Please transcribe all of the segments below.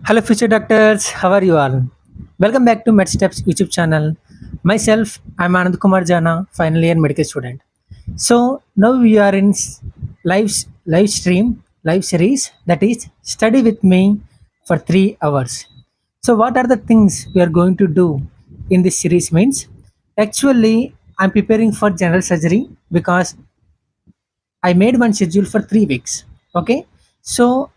Hello, future doctors. How are you all? Welcome back to MedSteps YouTube channel. Myself, I'm Anand Kumar Jana, final year medical student. So now we are in live stream, live series that is study with me for 3 hours. So what are the things we are going to do in this series means? Actually, I'm preparing for general surgery because I made one schedule for 3 weeks. Okay, so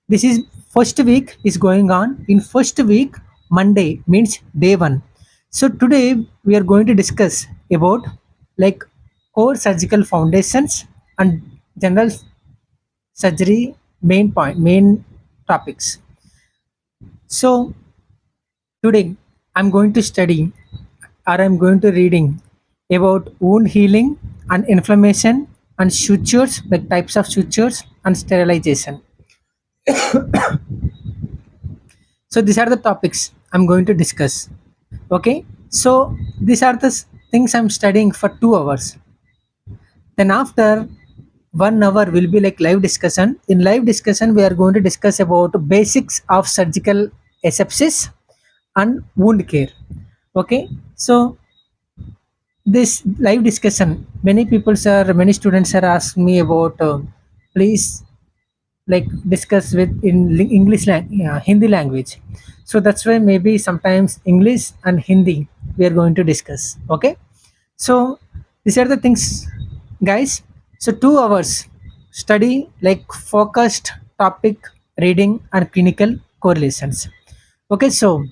this is first week is going on. In first week, Monday means day one. So today we are going to discuss about like core surgical foundations and general surgery main topics. So today I'm going to study or I'm going to reading about wound healing and inflammation and sutures, like types of sutures and sterilization. So these are the topics I'm going to discuss. Okay. So these are the things I'm studying for 2 hours. Then after 1 hour will be like live discussion. In live discussion, we are going to discuss about basics of surgical asepsis and wound care. Okay. So this live discussion, many students are asking me about please like discuss with in Hindi language. So that's why maybe sometimes English and Hindi we are going to discuss. Okay. So these are the things, guys. So 2 hours study like focused topic reading and clinical correlations. Okay. So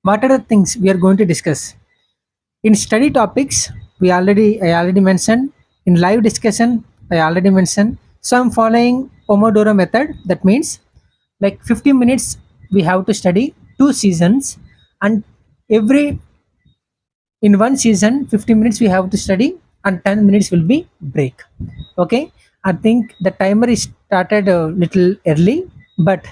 what are the things we are going to discuss? In study topics, I already mentioned. In live discussion, I already mentioned. So I'm following Pomodoro method. That means like 15 minutes we have to study 2 seasons, and every in one season 15 minutes we have to study and 10 minutes will be break. Okay, I think the timer is started a little early, but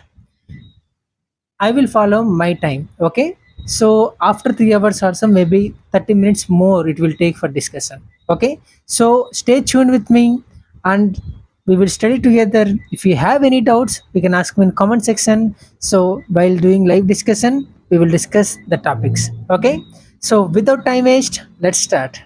I will follow my time. Okay. So after 3 hours also maybe 30 minutes more it will take for discussion. Okay. So stay tuned with me and we will study together. If you have any doubts, you can ask me in comment section. So while doing live discussion, we will discuss the topics. Okay. So without time waste, let's start.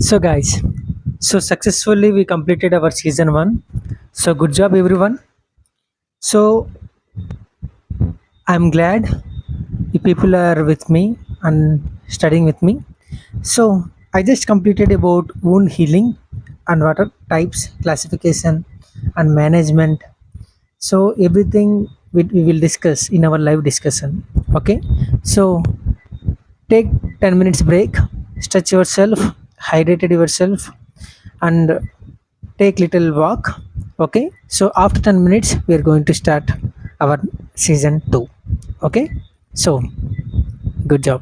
So, guys, so successfully we completed our season one. So, good job, everyone. So, I'm glad you people are with me and studying with me. So, I just completed about wound healing and water types, classification, and management. So, everything we will discuss in our live discussion. Okay. So, take 10 minutes break, stretch yourself, hydrated yourself, and take little walk. Okay, so after 10 minutes we are going to start our season 2. Okay, so good job.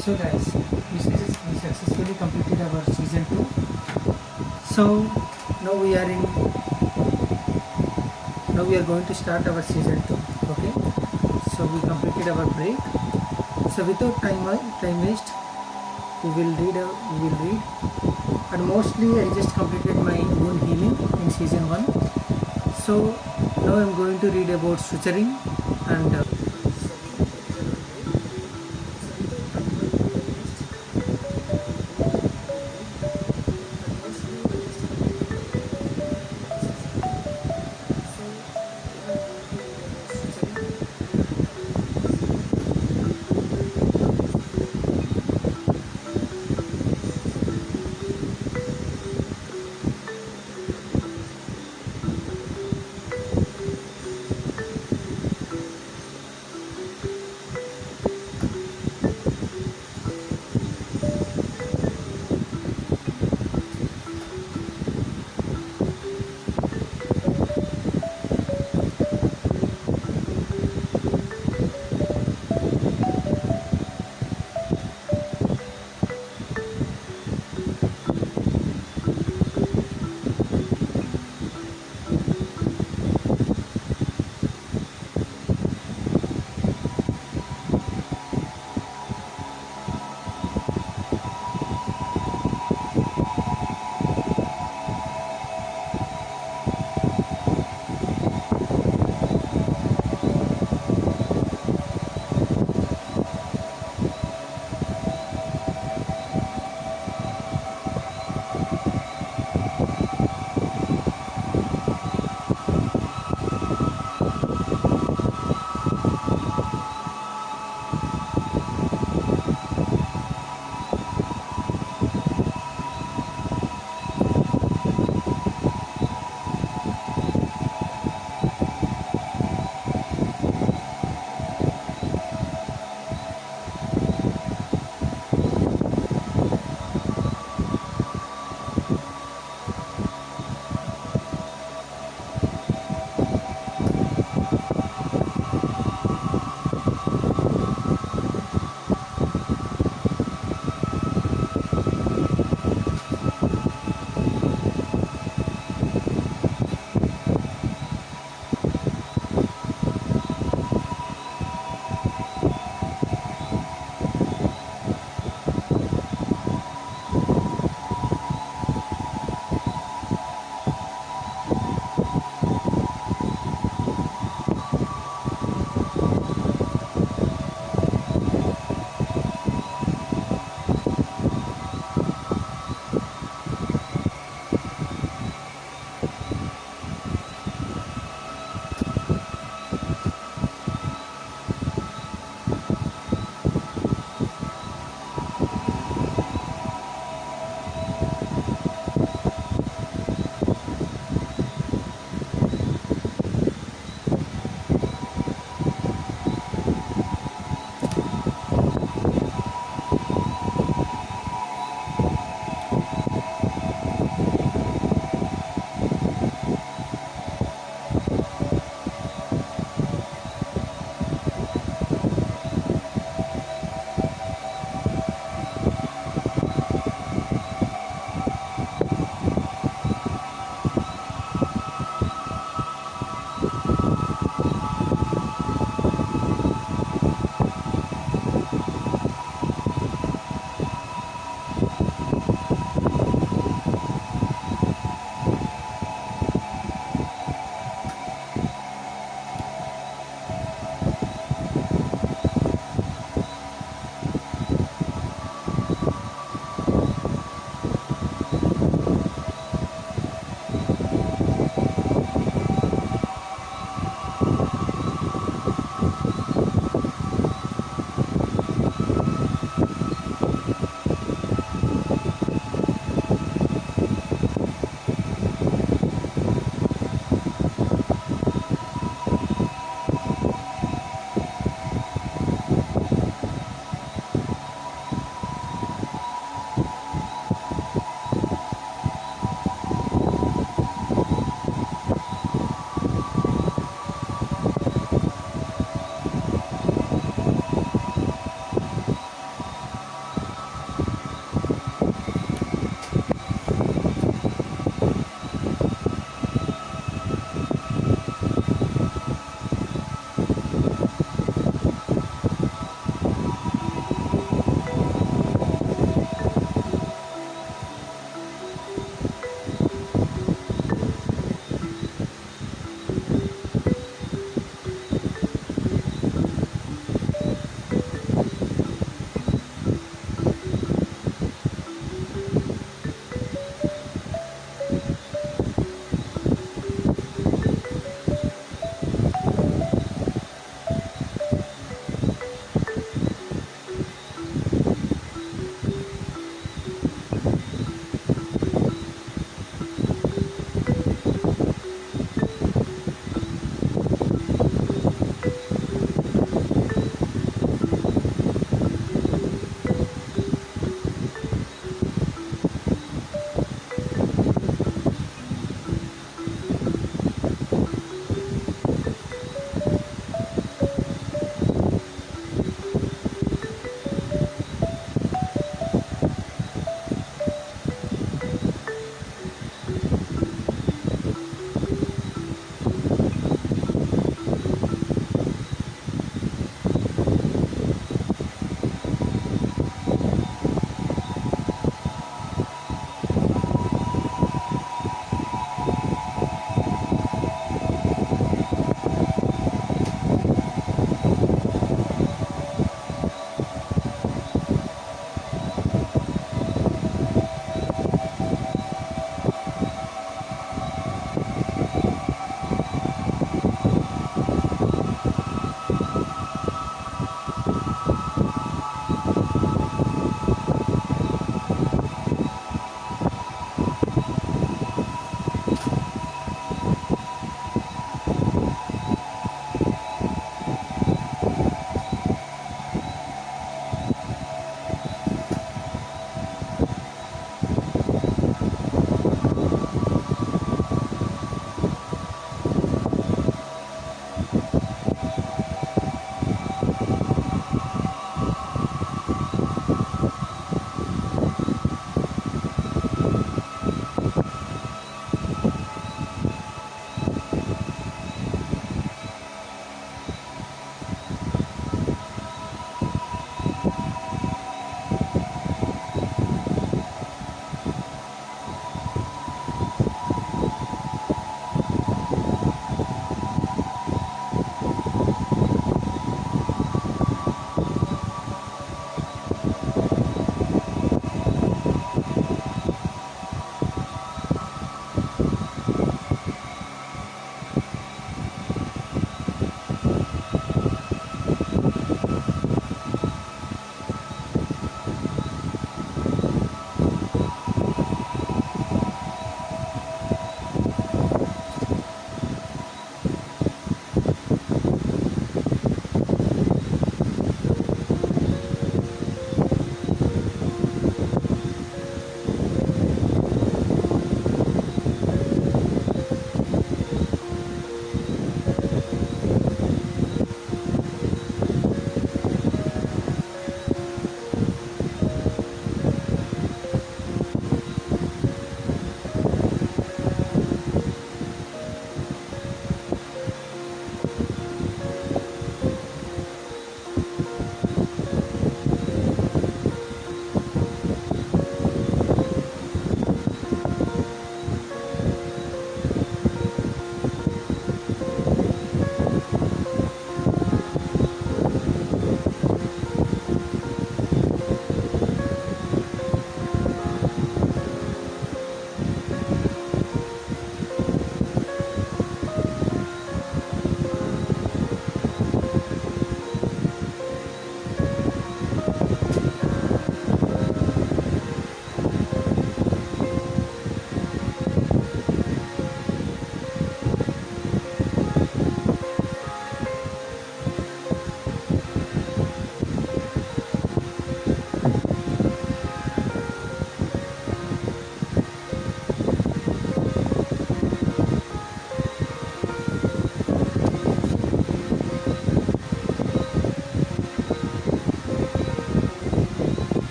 So guys, we successfully completed our season 2. So now we are in. Now we are going to start our season 2. Okay. So we completed our break. So without time waste, we will read. And mostly I just completed my wound healing in season 1. So now I am going to read about suturing and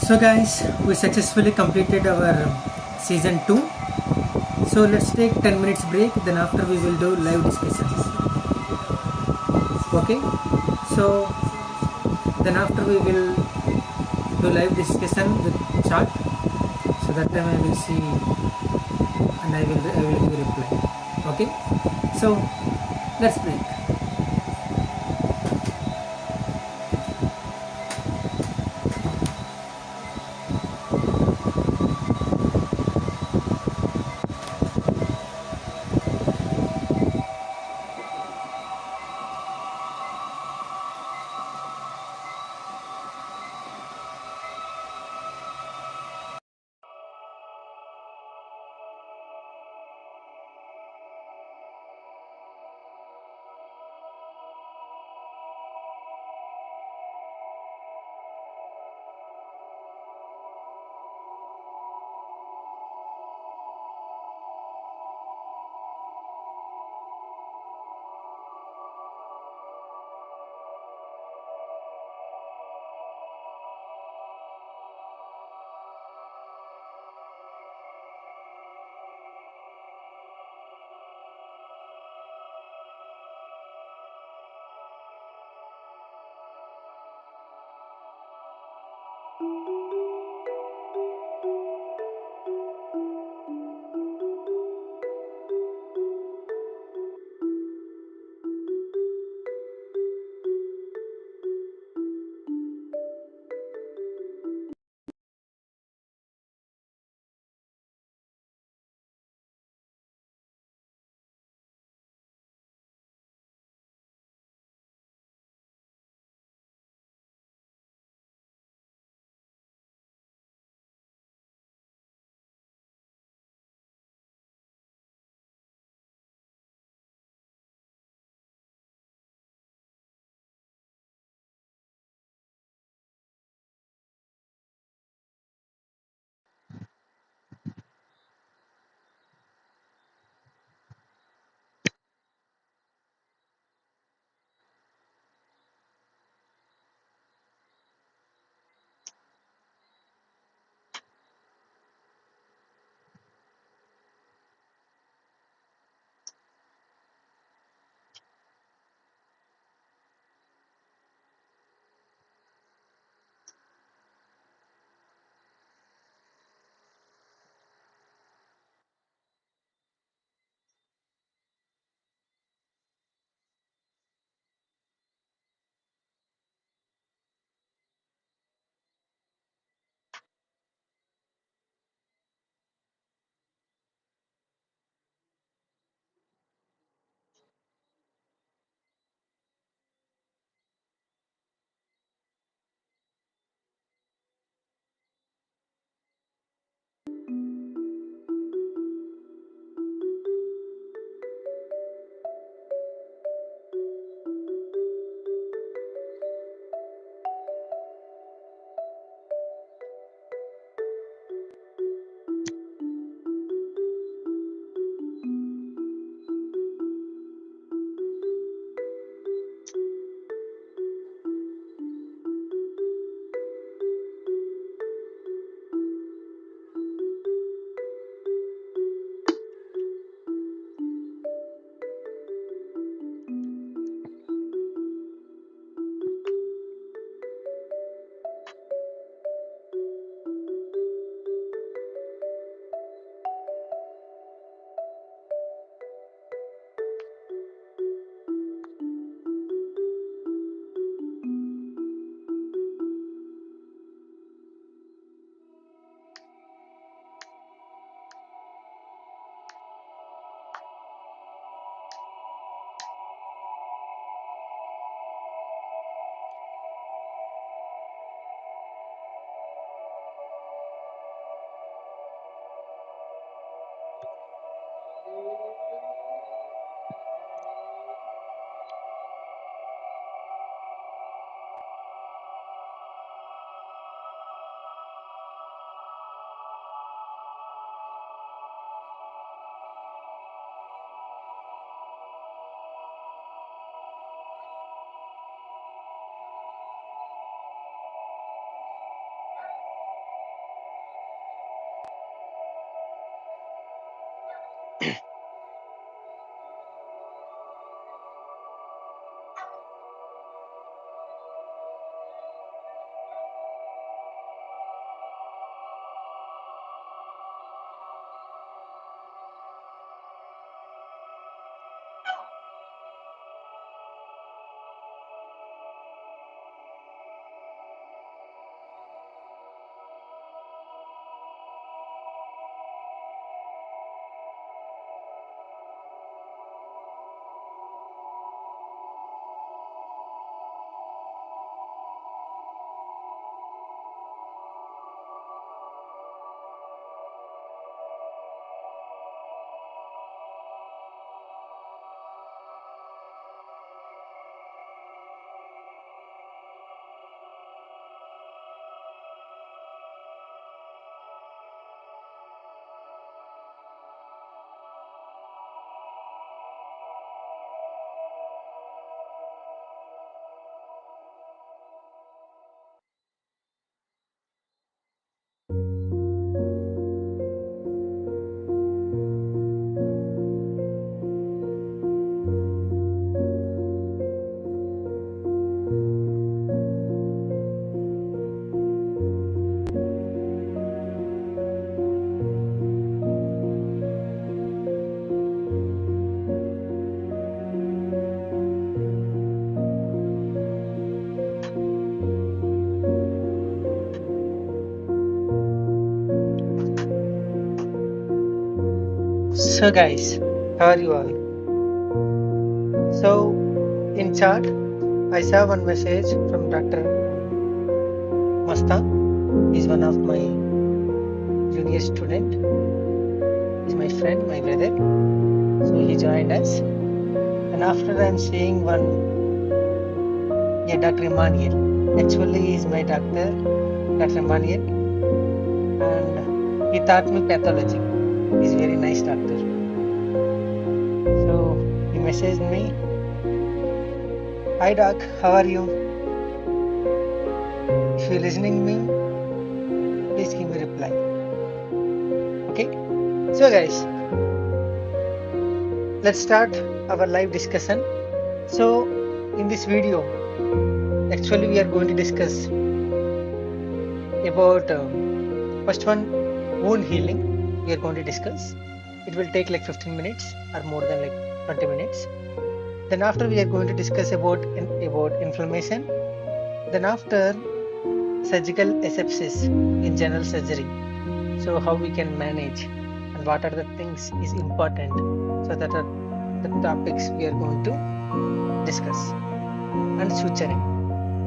So guys, we successfully completed our season 2. So let's take 10 minutes break, then after we will do live discussion. Okay? So then after we will do live discussion with chat. So that time I will see and I will give reply. Okay? So let's break. So guys, how are you all? So in chat, I saw one message from Dr. Mastan. He's one of my junior student. He's my friend, my brother. So he joined us. And after I'm seeing one, Dr. Emmanuel. Actually, he's my doctor, Dr. Emmanuel. And he taught me pathology. He's a very nice doctor. So he messaged me. Hi doc, how are you? If you're listening me, please give me a reply. Okay? So guys, let's start our live discussion. So in this video, actually we are going to discuss about first one, wound healing. We are going to discuss. It will take like 15 minutes or more than like 20 minutes. Then after we are going to discuss about inflammation. Then after surgical asepsis in general surgery. So how we can manage and what are the things is important. So that are the topics we are going to discuss. And suturing.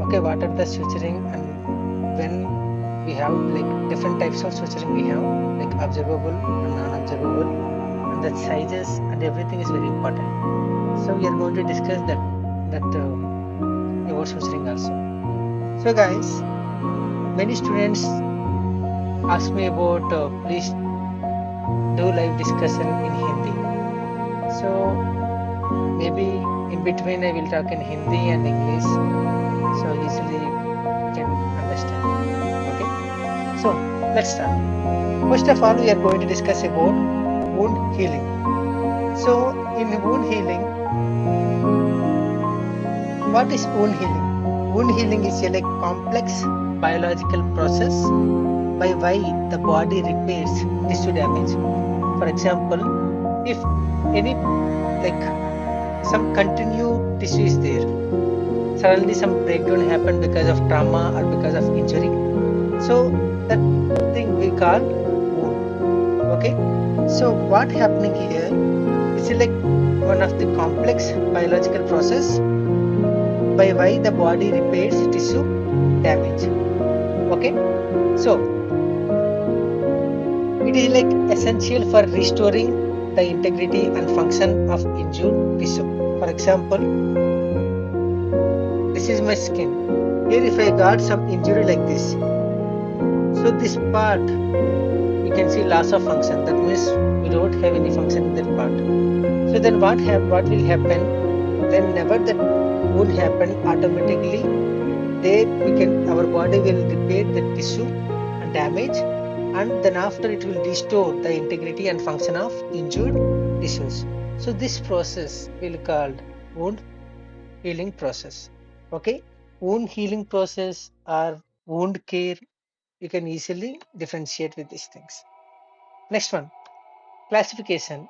Okay, what are the suturing and when we have like different types of suturing we have, like observable and non-observable, and the sizes and everything is very important. So we are going to discuss that about suturing also. So guys, many students ask me about please do live discussion in Hindi. So maybe in between I will talk in Hindi and English, so easily you can understand. Okay, so let's start. First of all, we are going to discuss about wound healing. So in wound healing, what is wound healing? Wound healing is a like complex biological process by why the body repairs tissue damage. For example, if any like some continued tissue is there, suddenly some breakdown happened because of trauma or because of injury, so that thing we call wound. Okay, so what happening here is like one of the complex biological process by why the body repairs tissue damage. Okay, so it is like essential for restoring the integrity and function of injured tissue. For example, this is my skin. Here if I got some injury like this, so this part you can see loss of function. That means we don't have any function in that part. So then what will happen? Whenever that would happen, automatically our body will repair the tissue and damage, and then after it will restore the integrity and function of injured tissues. So this process will be called wound healing process. Okay, wound healing process or wound care, you can easily differentiate with these things. Next one, classification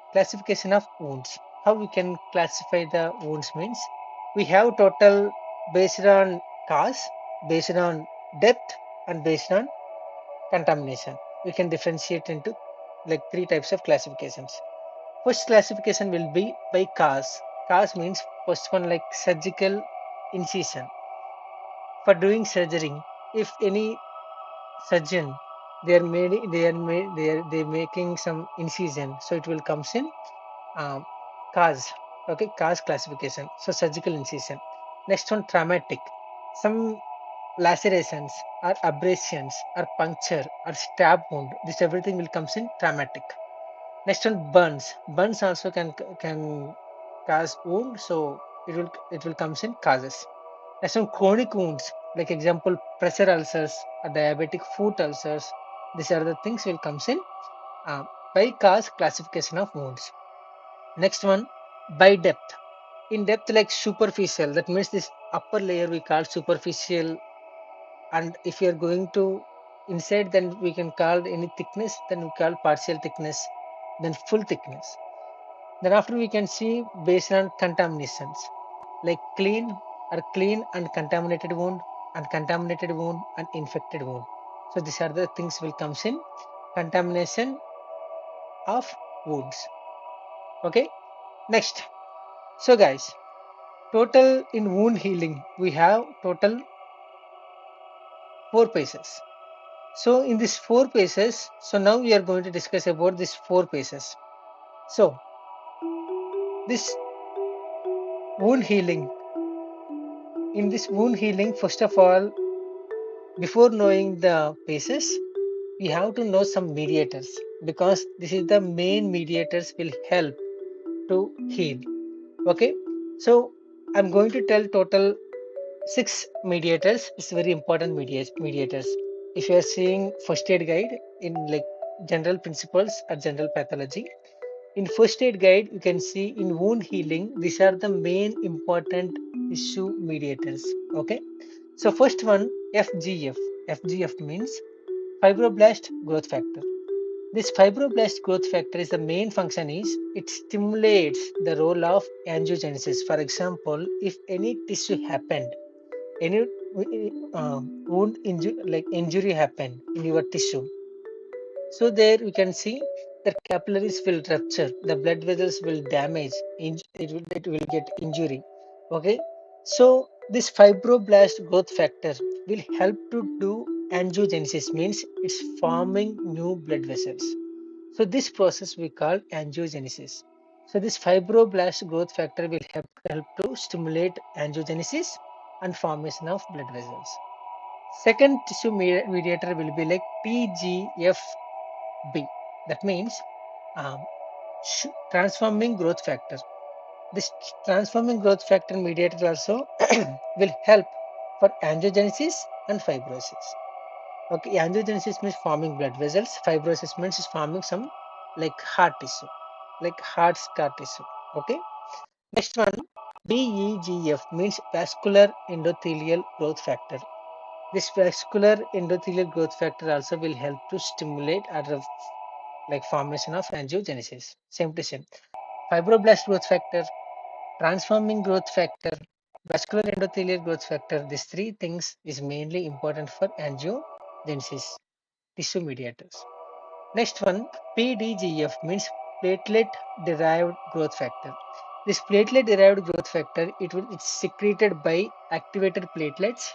of wounds. How we can classify the wounds means we have total based on cause, based on depth, and based on contamination. We can differentiate into like three types of classifications. First classification will be by cause. Cause means first one like surgical incision. For doing surgery, if any surgeon they are making some incision, so it will comes in cause. Okay, cause classification. So surgical incision. Next one, traumatic. Some lacerations or abrasions or puncture or stab wound. This everything will comes in traumatic. Next one, burns. Burns also can cause wound, so it will comes in causes. Next one, chronic wounds. Like example, pressure ulcers or diabetic foot ulcers. These are the things will comes in by cause classification of wounds. Next one, by depth. In depth, like superficial, that means this upper layer we call superficial, and if you are going to inside, then we can call any thickness, then we call partial thickness, then full thickness. Then after we can see based on contaminations, like clean and contaminated wound, uncontaminated wound, and infected wound. So these are the things will comes in contamination of wounds. Okay, next. So guys, total in wound healing, we have total 4 phases. So in these 4 phases, so now we are going to discuss about these 4 phases. So this wound healing, in this wound healing, first of all, before knowing the phases, we have to know some mediators, because this is the main mediators will help to heal. Okay, so I'm going to tell total 6 mediators. It's very important mediators. If you are seeing first aid guide in like general principles or general pathology, in first aid guide you can see in wound healing these are the main important tissue mediators. Okay, so first one, FGF. FGF means fibroblast growth factor. This fibroblast growth factor is the main function is it stimulates the role of angiogenesis. For example, if any tissue happened, any wound injury like injury happened in your tissue, so there we can see the capillaries will rupture, the blood vessels will damage, it will get injury. Okay, so this fibroblast growth factor will help to do angiogenesis, means it's forming new blood vessels. So this process we call angiogenesis. So this fibroblast growth factor will help to stimulate angiogenesis and formation of blood vessels. Second tissue mediator will be like TGFB. That means um, transforming growth factor. This transforming growth factor mediator also will help for angiogenesis and fibrosis. Okay, angiogenesis means forming blood vessels. Fibrosis means is forming some like heart tissue, like heart scar tissue. Okay. Next one, VEGF means vascular endothelial growth factor. This vascular endothelial growth factor also will help to stimulate or like formation of angiogenesis. Same to same. Fibroblast growth factor, transforming growth factor, vascular endothelial growth factor. These three things is mainly important for angiogenesis tissue mediators. Next one, PDGF means platelet derived growth factor. This platelet derived growth factor, it's secreted by activated platelets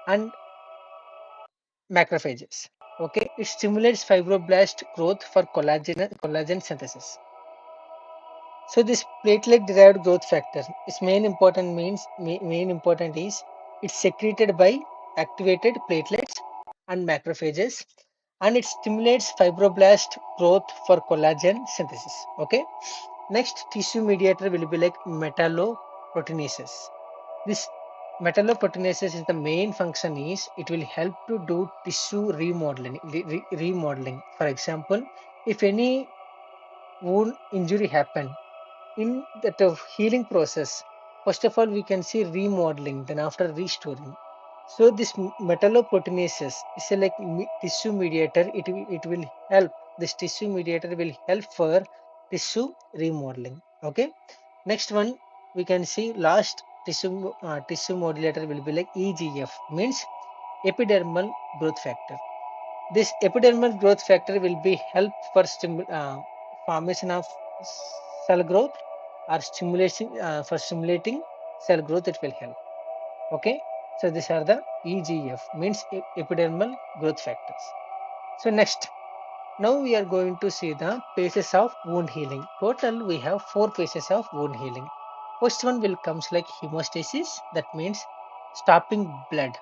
and macrophages. Okay, it stimulates fibroblast growth for collagen synthesis. So this platelet derived growth factor, its main important is it's secreted by activated platelets and macrophages, and it stimulates fibroblast growth for collagen synthesis. Okay. Next tissue mediator will be like metalloproteinases. This metalloproteinases is the main function is it will help to do tissue remodeling. For example, if any wound injury happened, in that healing process, first of all we can see remodeling, then after restoring. So this metalloproteinases is a like tissue mediator. It will help, this tissue mediator will help for tissue remodeling. Okay, next one we can see last tissue modulator will be like EGF, means epidermal growth factor. This epidermal growth factor will be help for formation of cell growth or stimulating cell growth. It will help. Okay, so these are the EGF, means epidermal growth factors. So next, now we are going to see the phases of wound healing. Total we have 4 phases of wound healing. First one will comes like hemostasis, that means stopping blood.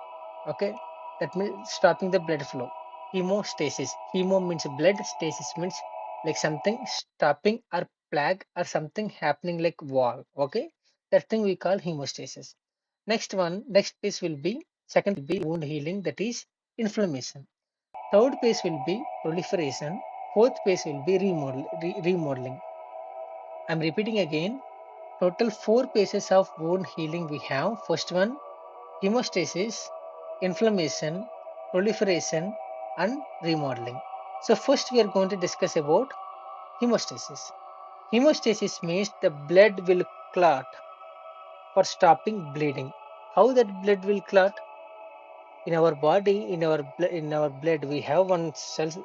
Okay, that means stopping the blood flow. Hemostasis, hemo means blood, stasis means like something stopping or plague or something happening like wall. Okay, that thing we call hemostasis. Next phase will be, second will be wound healing, that is inflammation. Third phase will be proliferation. Fourth phase will be remodeling. I'm repeating again. Total 4 phases of wound healing we have. First one, hemostasis, inflammation, proliferation, and remodeling. So first we are going to discuss about hemostasis. Hemostasis means the blood will clot for stopping bleeding. How that blood will clot? In our body, in our blood, we have one cells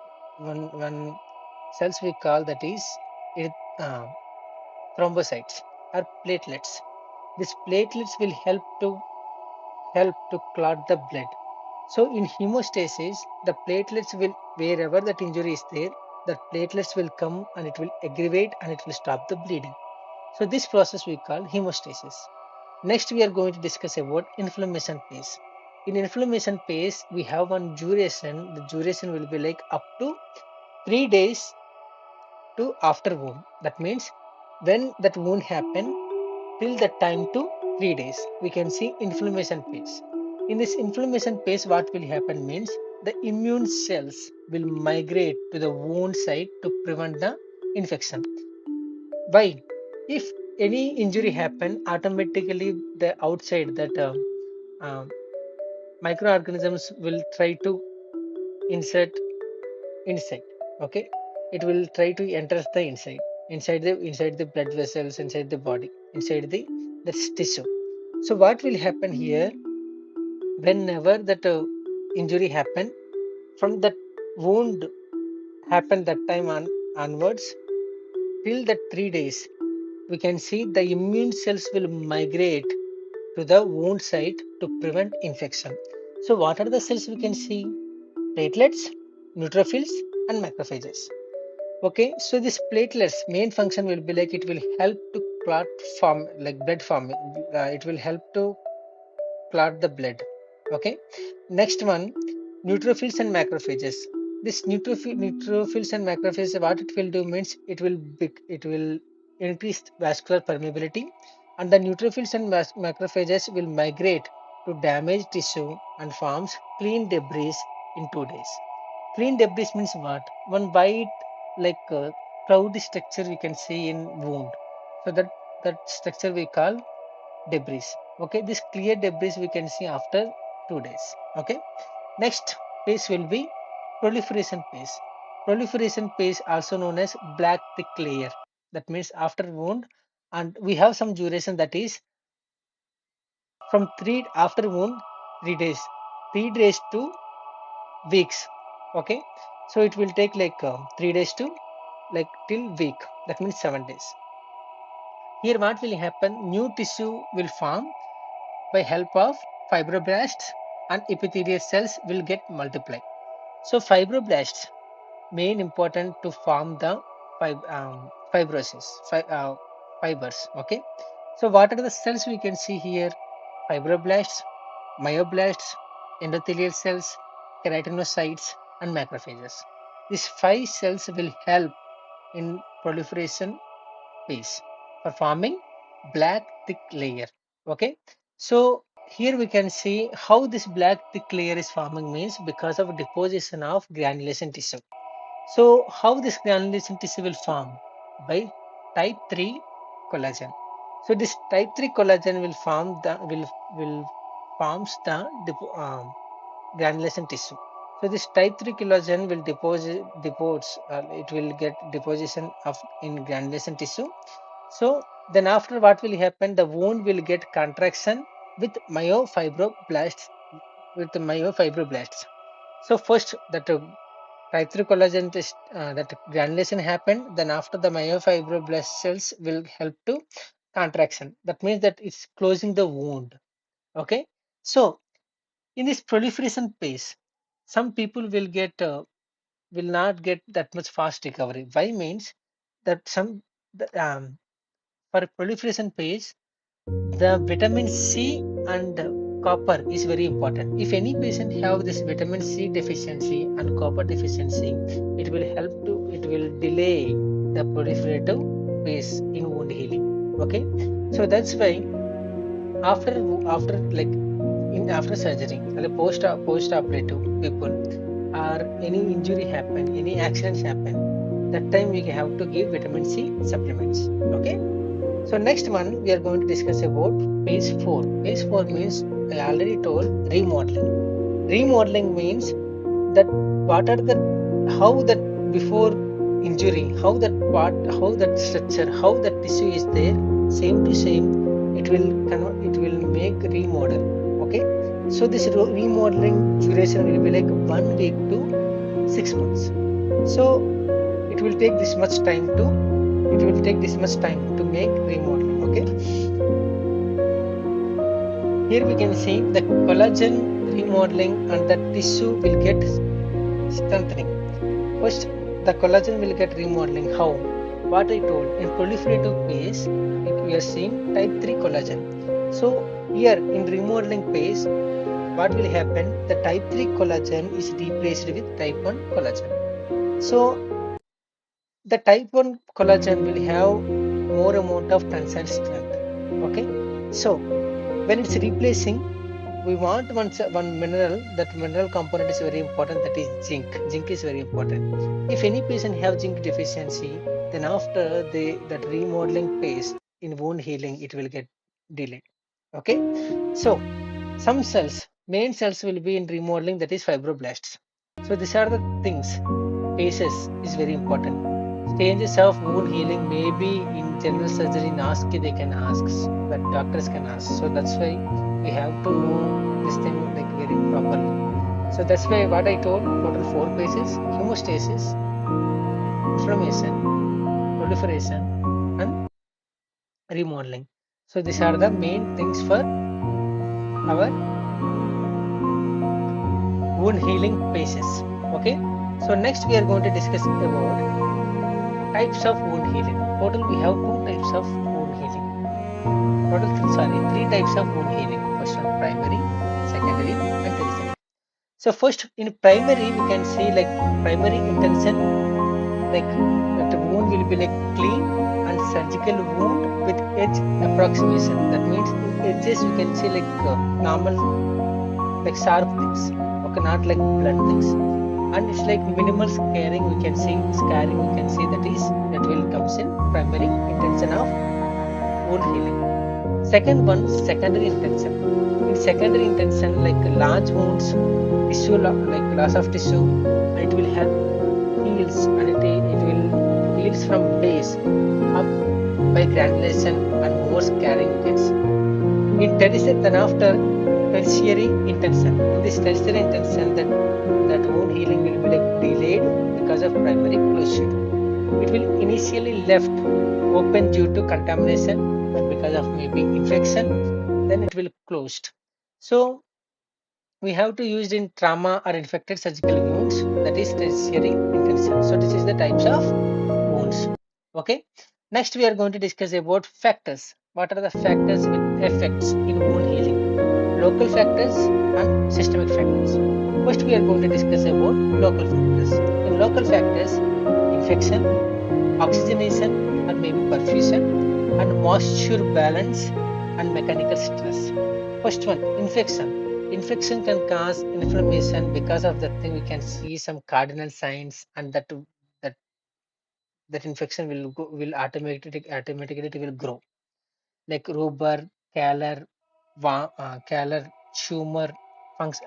we call that is it, thrombocytes or platelets. These platelets will help to clot the blood. So in hemostasis, the platelets will, wherever that injury is there, the platelets will come and it will aggravate and it will stop the bleeding. So this process we call hemostasis. Next, we are going to discuss about inflammation phase. In inflammation phase, we have one duration. The duration will be like up to 3 days to after wound. That means when that wound happen till the time to 3 days, we can see inflammation phase. In this inflammation phase, what will happen means the immune cells will migrate to the wound site to prevent the infection. Why? If any injury happen, automatically the outside that um, microorganisms will try to insert inside. Okay, it will try to enter the inside the blood vessels, inside the body, inside the tissue. So what will happen here? Whenever that injury happen, from that wound happen that time onwards till that 3 days, we can see the immune cells will migrate to the wound site to prevent infection. So what are the cells we can see? Platelets, neutrophils and macrophages. Okay, so this platelets main function will be like it will help to clot form, like blood forming. It will help to clot the blood. Okay, next one, neutrophils and macrophages. This neutrophils and macrophages, what it will do means it will increase vascular permeability, and the neutrophils and macrophages will migrate to damaged tissue and forms clean debris in 2 days. Clean debris means what? One white like cloudy structure we can see in wound. So that structure we call debris. Okay, this clear debris we can see after 2 days. Okay, next phase will be proliferation phase. Proliferation phase also known as black thick layer. That means after wound, and we have some duration, that is from 3 after wound 3 days, 3 days to weeks. Okay, so it will take like 3 days to like till week, that means 7 days. Here what will happen? New tissue will form by help of fibroblasts, and epithelial cells will get multiplied. So fibroblasts main important to form the fibrosis fibers. Okay, so what are the cells we can see here? Fibroblasts, myoblasts, endothelial cells, keratinocytes and macrophages. These 5 cells will help in proliferation phase for forming black thick layer. Okay, so here we can see how this black thick layer is forming means because of deposition of granulation tissue. So how this granulation tissue will form? By type 3 collagen. So this type 3 collagen will form the will forms the granulation tissue. So this type 3 collagen will deposits it will get deposition of in granulation tissue. So then after what will happen? The wound will get contraction with myofibroblasts So first that type 3 collagen test, that granulation happened, then after the myofibroblast cells will help to contraction. That means that it's closing the wound. Okay, so in this proliferation phase, some people will not get that much fast recovery. Why means that for proliferation phase, the vitamin C and copper is very important. If any patient have this vitamin C deficiency and copper deficiency, it will delay the proliferative phase in wound healing. Okay, so that's why after surgery, like post operative people, or any injury happen, any accidents happen, that time we have to give vitamin C supplements. Okay, so next one we are going to discuss about phase 4. Phase 4 means, I already told, remodeling. Remodeling means that what are the how that before injury, how that structure, how that tissue is there, same to same, it will make remodel. Okay, so this remodeling duration will be like 1 week to 6 months. So it will take this much time to make remodeling. Okay, here we can see the collagen remodeling and the tissue will get strengthening. First, the collagen will get remodeling. How? What I told, in proliferative phase, we are seeing type 3 collagen. So here in remodeling phase, what will happen? The type 3 collagen is replaced with type 1 collagen. So the type 1 collagen will have more amount of tensile strength. Okay, so when it's replacing, we want one mineral. That mineral component is very important, that is zinc. Zinc is very important. If any patient have zinc deficiency, then after that remodeling phase in wound healing, it will get delayed. Okay, so some cells, main cells will be in remodeling, that is fibroblasts. So these are the things. Phases is very important. Stages of wound healing, maybe in general surgery in ask they can ask, but doctors can ask. So that's why we have to know this thing like very properly. So that's why what I told, total 4 phases: hemostasis, inflammation, proliferation, and remodeling. So these are the main things for our wound healing phases. Okay, so next we are going to discuss about types of wound healing. Total we have 2 types of wound healing. Three types of wound healing. First one, primary, secondary, and tertiary. So first, in primary, we can see like primary intention, like that the wound will be like clean and surgical wound with edge approximation. That means in edges we can see like normal, like sharp things. Okay, not like blunt things. And it's like minimal scarring. We can see that will comes in primary intention of wound healing. Second one, secondary intention. In secondary intention, like large wounds, tissue like loss of tissue, and it will help heals, and it will heals from base up by granulation and more scarring gets. In tertiary, then after tertiary intention. In this tertiary intention, that wound healing will be like delayed because of primary closure. It will initially left open due to contamination and because of maybe infection, then it will closed. So we have to use in trauma or infected surgical wounds, that is tertiary intention. So this is the types of wounds. Okay, next we are going to discuss about factors. What are the factors with effects in wound healing? Local factors and systemic factors. First we are going to discuss about local factors. In local factors, infection, oxygenation or maybe perfusion, and moisture balance and mechanical stress. First one, infection. Infection can cause inflammation. Because of that thing, we can see some cardinal signs, and that that infection will automatically it will grow, like rubor, calor, calor, tumor,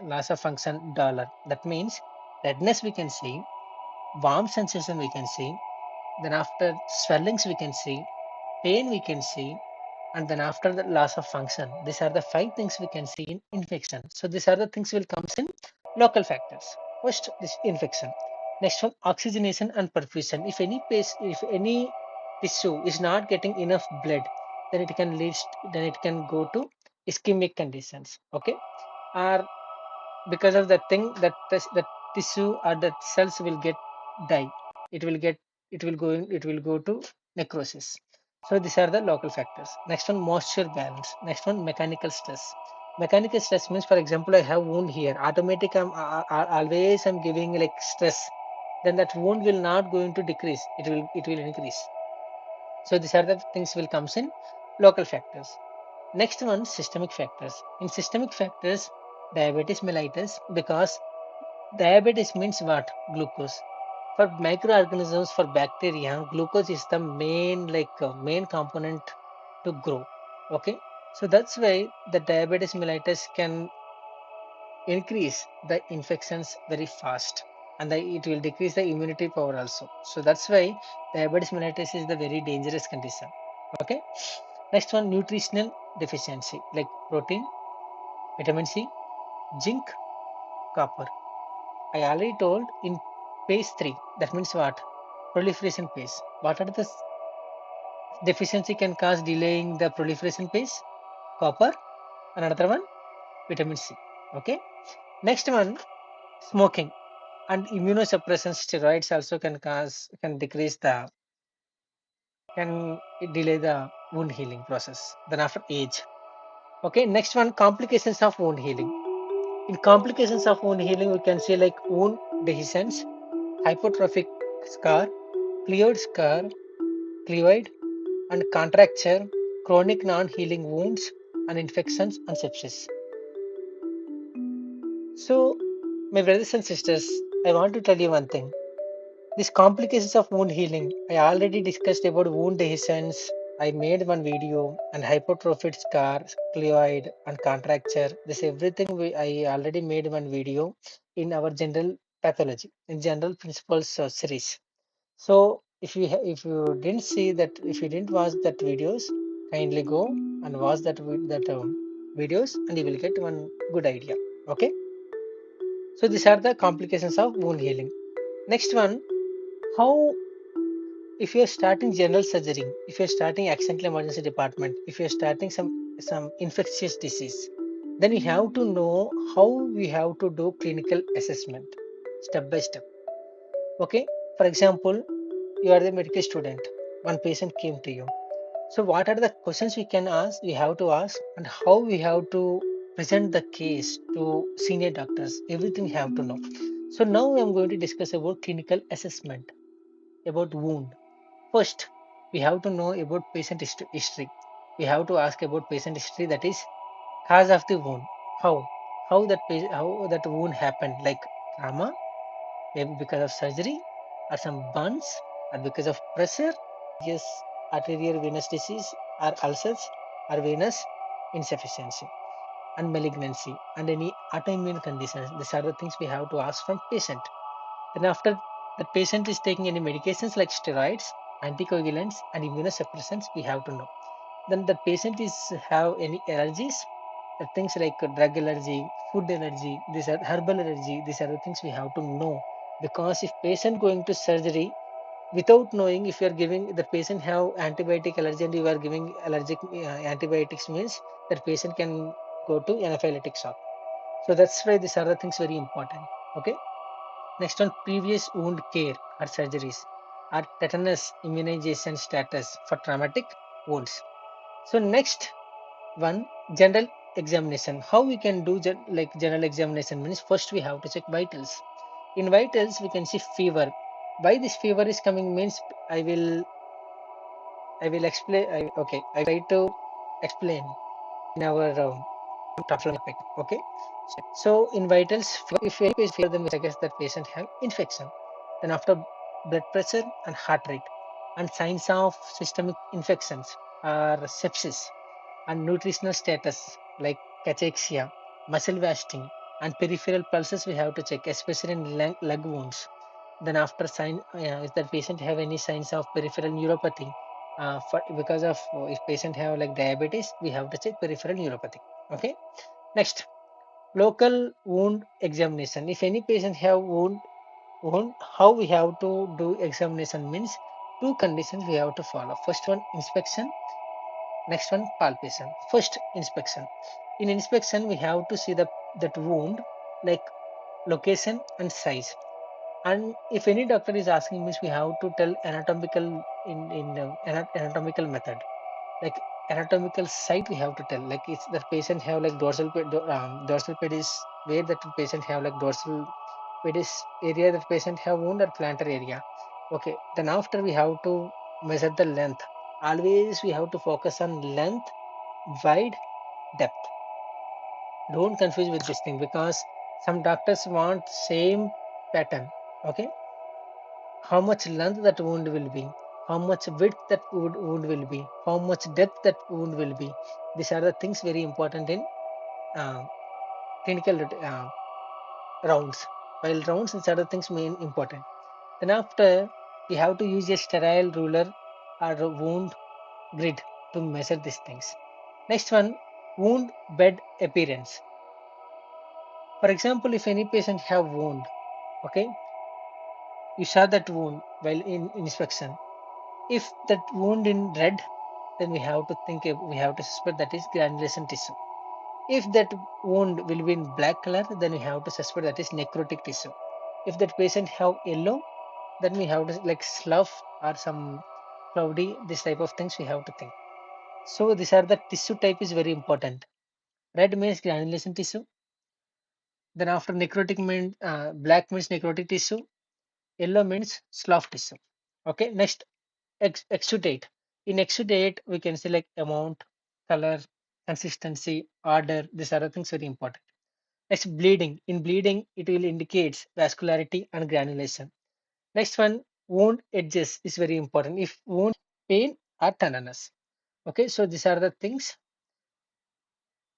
loss of function, dollar. That means redness we can see, warm sensation we can see, then after swellings we can see, pain we can see, and then after the loss of function. These are the 5 things we can see in infection. So these are the things will comes in local factors. First, this infection. Next one, oxygenation and perfusion. If any tissue is not getting enough blood, then it can go to ischemic conditions. Okay, or because of the thing that the tissue or the cells will get die. It will get it will go to necrosis. So these are the local factors. Next one, moisture balance. Next one, mechanical stress. Mechanical stress means, for example, I have wound here, automatic always I'm giving like stress, then that wound will not going to decrease, it will increase. So these are the things will comes in local factors. Next one, systemic factors. In systemic factors, diabetes mellitus, because diabetes means what? Glucose. For microorganisms, for bacteria, glucose is the main component to grow. Okay, so that's why the diabetes mellitus can increase the infections very fast, and it will decrease the immunity power also. So that's why diabetes mellitus is the very dangerous condition. Okay, next one, nutritional deficiency, like protein, vitamin C, zinc, copper. I already told in phase 3, that means what? Proliferation phase. What are the Deficiency can cause delaying the proliferation pace, copper, and another one, vitamin C. Okay. Next one, smoking and immunosuppressant steroids also can decrease the can delay the wound healing process. Then after age. Okay. Next one, complications of wound healing. In complications of wound healing, we can see like wound dehiscence, hypertrophic scar, cleavoid, and contracture, chronic non-healing wounds, and infections and sepsis. So, my brothers and sisters, I want to tell you one thing. These complications of wound healing, I already discussed about wound dehiscence. I made one video and hypertrophic scar, cleavoid, and contracture. This everything I already made one video in our general pathology, in general principles series. So if you didn't see that, if you didn't watch that videos, kindly go and watch that videos, and you will get one good idea. Okay. So these are the complications of wound healing. Next one, how if you're starting general surgery, if you're starting accidental emergency department, if you're starting some infectious disease, then you have to know how we have to do clinical assessment step by step. Okay. For example, you are the medical student, one patient came to you. So what are the questions we can ask, we have to ask, and how we have to present the case to senior doctors, everything you have to know. So now I'm going to discuss about clinical assessment about wound. First, we have to know about patient history. We have to ask about patient history, that is cause of the wound. How that wound happened, like trauma, maybe because of surgery, or some burns, or because of pressure, yes, arterial venous disease, or ulcers, or venous insufficiency, and malignancy, and any autoimmune conditions. These are the things we have to ask from patient. Then after the patient is taking any medications like steroids, anticoagulants, and immunosuppressants, we have to know. Then the patient is have any allergies, the things like drug allergy, food allergy, these are herbal allergy, these are the things we have to know. Because if patient going to surgery without knowing, if you are giving the patient have antibiotic allergy and you are giving allergic antibiotics, means that patient can go to anaphylactic shock. So that's why these are the things very important. Okay. Next one, previous wound care or surgeries or tetanus immunization status for traumatic wounds. So next one, general examination. How we can do like general examination means first we have to check vitals. In vitals we can see fever. Why this fever is coming means I will explain. I try to explain in our topic. Okay. So in vitals, if any patient fever, then I guess that patient have infection. Then after blood pressure and heart rate and signs of systemic infections are sepsis and nutritional status like cachexia, muscle wasting, and peripheral pulses we have to check, especially in leg wounds. Then after sign, if the patient have any signs of peripheral neuropathy, because of if patient have like diabetes, we have to check peripheral neuropathy. Okay. Next, local wound examination. If any patient have wound, how we have to do examination means two conditions we have to follow. First one, inspection. Next one, palpation. First, inspection. In inspection, we have to see that wound, like location and size. And if any doctor is asking, means we have to tell anatomical anatomical method, like anatomical site we have to tell, like it's the patient have like dorsal pedis, where that patient have like dorsal pedis area, that patient have wound, or plantar area. Okay. Then after we have to measure the length. Always we have to focus on length, wide, depth. Don't confuse with this thing, because some doctors want same pattern. Okay. How much length that wound will be, how much width that wound will be, how much depth that wound will be. These are the things very important in uh, clinical rounds. While rounds, these are the things main important. Then after, we have to use a sterile ruler or a wound grid to measure these things. Next one, wound bed appearance. For example, if any patient have wound, okay, you saw that wound while in inspection. If that wound in red, then we have to suspect that is granulation tissue. If that wound will be in black color, then we have to suspect that is necrotic tissue. If that patient have yellow, then we have to like slough or some cloudy, this type of things we have to think. So these are the tissue type is very important. Red means granulation tissue. Then after necrotic means black means necrotic tissue. Yellow means slough tissue. Okay. Next, exudate. In exudate, we can select amount, color, consistency, order. These are the things very important. Next, bleeding. In bleeding, it will indicate vascularity and granulation. Next one, wound edges is very important. If wound pain or tenderness. Okay, so these are the things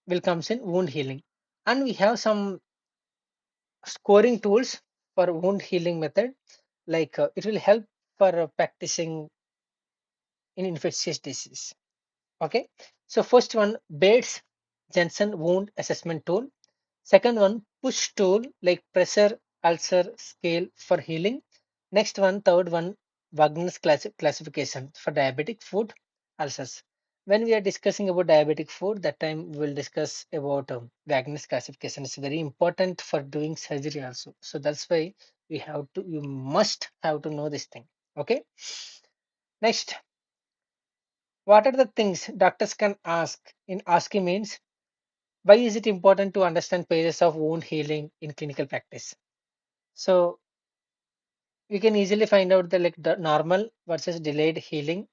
will comes in wound healing. And we have some scoring tools for wound healing method. Like it will help for practicing in infectious disease. Okay, so first one, Bates Jensen wound assessment tool. Second one, push tool like pressure ulcer scale for healing. Next one, third one, Wagner's classification for diabetic food ulcers. When we are discussing about diabetic food, that time we will discuss about Wagner's classification. It's very important for doing surgery also. So that's why you must have to know this thing. Okay. Next, what are the things doctors can ask? In asking means, why is it important to understand phases of wound healing in clinical practice? So we can easily find out the normal versus delayed healing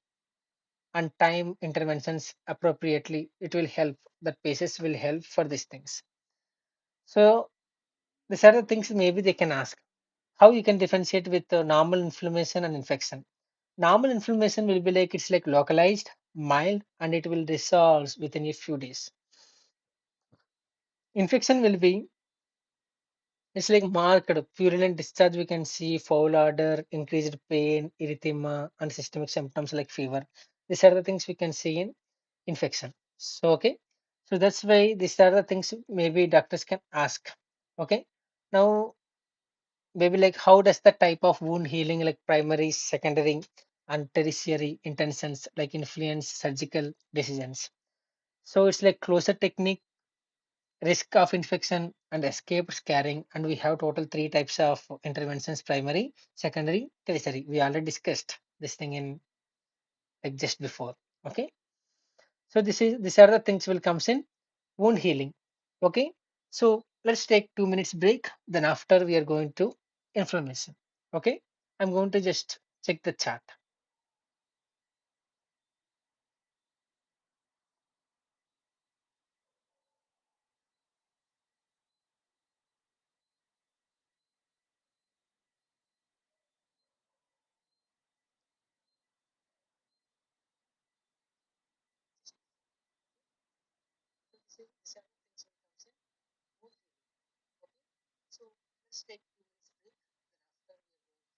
and time interventions appropriately. It will help. That phases will help for these things. So these are the things maybe they can ask. How you can differentiate with normal inflammation and infection. Normal inflammation will be like it's like localized, mild, and it will resolve within a few days. Infection will be, it's like marked purulent discharge. We can see foul odor, increased pain, erythema, and systemic symptoms like fever. These are the things we can see in infection. So, okay. So that's why these are the things maybe doctors can ask. Okay. Now, maybe like how does the type of wound healing like primary, secondary, and tertiary intentions like influence surgical decisions? So it's like closer technique, risk of infection, and escape scarring. And we have total three types of interventions: primary, secondary, tertiary. We already discussed this thing in like just before. Okay, so these are the things will comes in wound healing. Okay, so let's take 2 minutes break, then after we are going to inflammation. Okay, I'm going to just check the chart. So let's take 2 minutes break, then after we are going to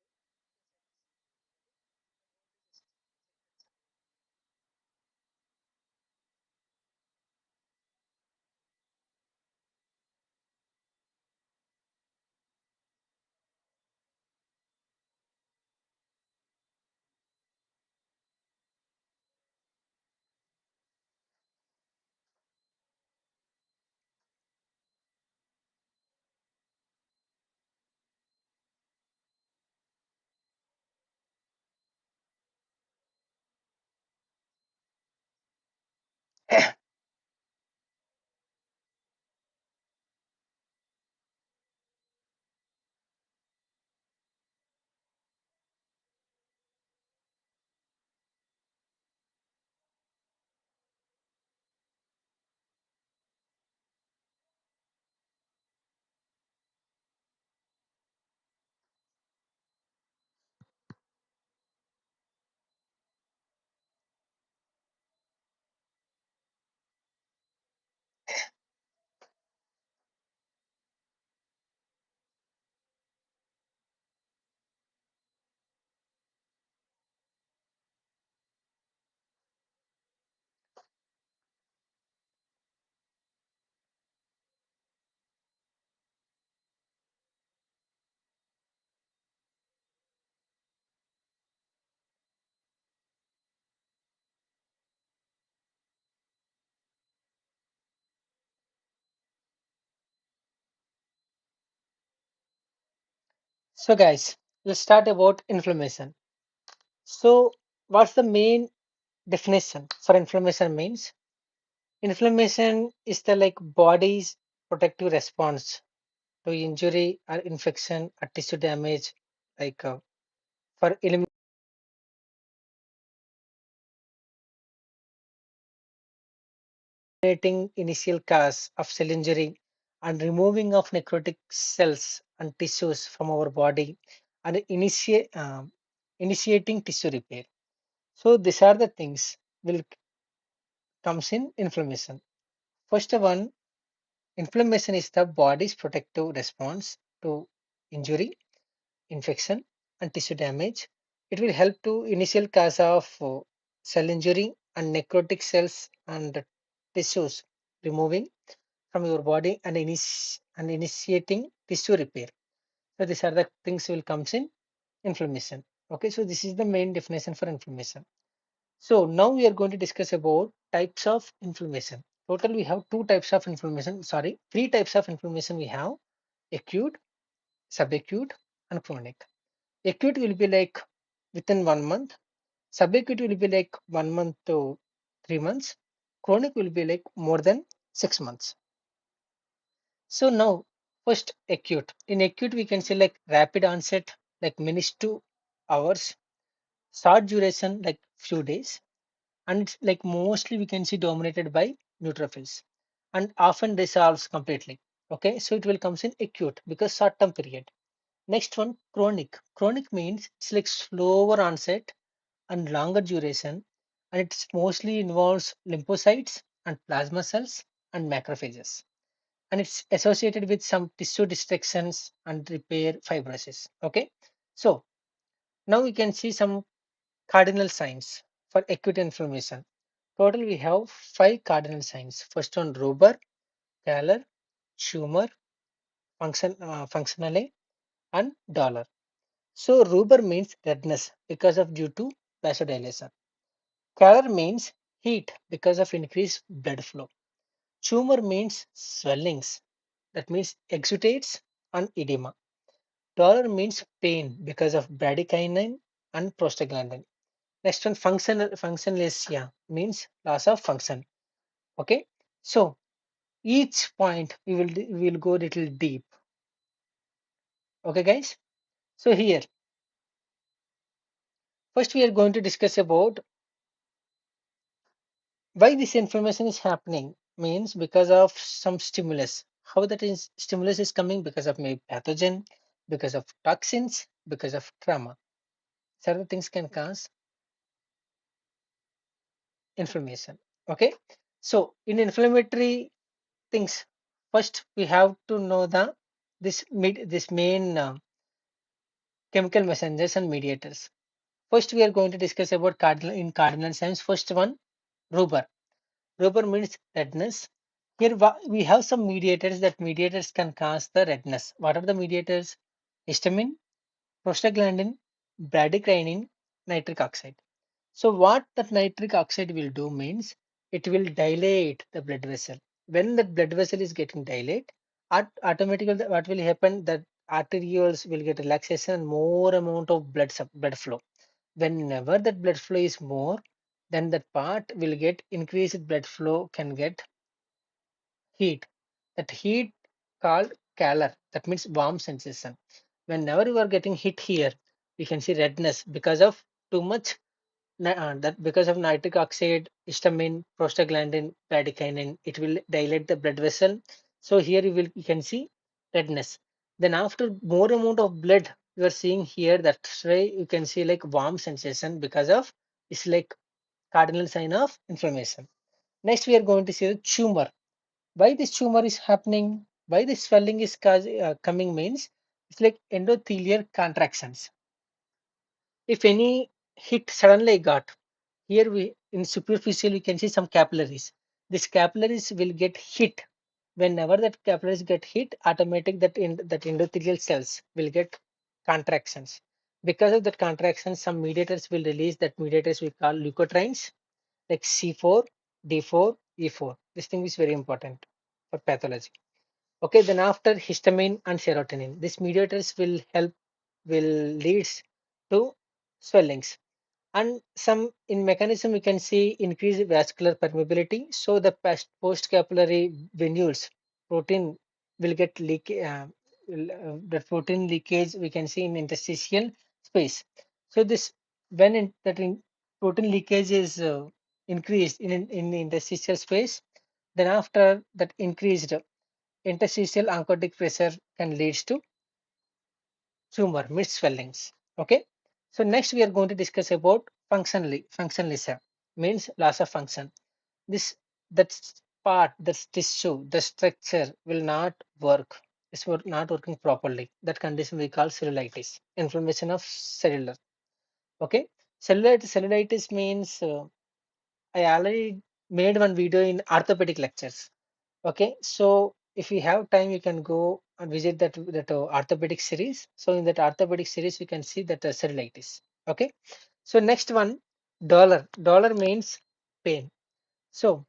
So guys, let's start about inflammation. So what's the main definition for inflammation means? Inflammation is the like body's protective response to injury or infection or tissue damage, like for eliminating initial cause of cell injury and removing of necrotic cells and tissues from our body and initiating tissue repair. So these are the things will comes in inflammation. First one, inflammation is the body's protective response to injury, infection, and tissue damage. It will help to initial cause of cell injury and necrotic cells and tissues removing from your body and, initiating tissue repair. So these are the things will comes in inflammation. Okay, so this is the main definition for inflammation. So now we are going to discuss about types of inflammation. Total we have two types of inflammation, sorry, three types of inflammation we have: acute, subacute, and chronic. Acute will be like within 1 month, subacute will be like 1 month to 3 months, chronic will be like more than 6 months. So now first acute. In acute we can say like rapid onset like minutes to hours, short duration like few days, and it's like mostly we can see dominated by neutrophils and often resolves completely. Okay, so it will comes in acute because short term period. Next one, chronic. Chronic means it's like slower onset and longer duration, and it's mostly involves lymphocytes and plasma cells and macrophages, and it's associated with some tissue destructions and repair fibrosis. Okay, so now we can see some cardinal signs for acute inflammation. Total we have five cardinal signs. First one, rubor, Galler, tumor, functionale, and dollar. So rubor means redness because of due to vasodilation. Color means heat because of increased blood flow. Tumor means swellings, that means exudates and edema. Dollar means pain because of bradykinin and prostaglandin. Next one, functionalisia means loss of function. Okay, so each point we will go little deep. Okay, guys. So here, first we are going to discuss about why this inflammation is happening. Means because of some stimulus. How that is stimulus is coming because of maybe pathogen, because of toxins, because of trauma. Certain things can cause inflammation. Okay. So in inflammatory things, first we have to know the this main chemical messengers and mediators. First, we are going to discuss about cardinal signs. First one, rubor. Rubor means redness. Here we have some mediators that mediators can cause the redness. What are the mediators? Histamine, prostaglandin, bradykinin, nitric oxide. So what that nitric oxide will do means it will dilate the blood vessel. When the blood vessel is getting dilate, automatically what will happen that arterioles will get relaxation and more amount of blood flow. Whenever that blood flow is more, then that part will get increased blood flow can get heat. That heat called calor. That means warm sensation. Whenever you are getting hit here, we can see redness because of too much that because of nitric oxide, histamine, prostaglandin, bradykinin, it will dilate the blood vessel. So here you can see redness. Then after more amount of blood you are seeing here, that's why you can see like warm sensation because of it's like cardinal sign of inflammation. Next we are going to see the tumor. Why this tumor is happening? Why this swelling is coming means it's like endothelial contractions. If any hit suddenly got, here we in superficial we can see some capillaries. These capillaries will get hit. Whenever that capillaries get hit, automatic that endothelial cells will get contractions. Because of that contraction, some mediators will release. That mediators we call leukotrienes like C4, D4, E4. This thing is very important for pathology. Okay, then after histamine and serotonin, these mediators will help. will leads to swellings. And some in mechanism we can see increased vascular permeability. So the post capillary venules protein will get leak. The protein leakage we can see in interstitial space. So this when protein leakage is increased in the interstitial space, then after that increased interstitial oncotic pressure can lead to tumor, mid swellings. Okay. So next we are going to discuss about functionalism means loss of function. This that part, the tissue, the structure will not work. It's not working properly. That condition we call cellulitis, inflammation of cellular. Okay. Cellulitis means I already made one video in orthopedic lectures. Okay, so if you have time, you can go and visit that orthopedic series. So in that orthopedic series, you can see that cellulitis. Okay, so next one, dollar. Dollar means pain. So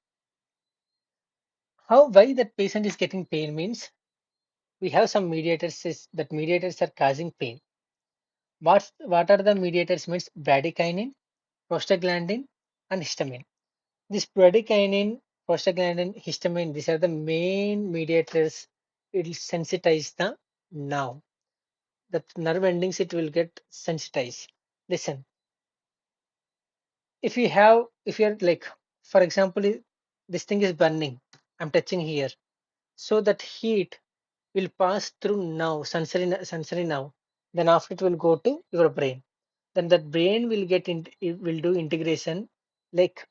how why that patient is getting pain means we have some mediators that mediators are causing pain. What are the mediators means bradykinin, prostaglandin, and histamine. This bradykinin, prostaglandin, histamine, these are the main mediators. It will sensitize the nerve. The nerve endings, it will get sensitized. Listen, if you're like, for example, this thing is burning. I'm touching here. So that heat will pass through nerve, sensory nerve. Then after it will go to your brain. Then that brain will it will do integration like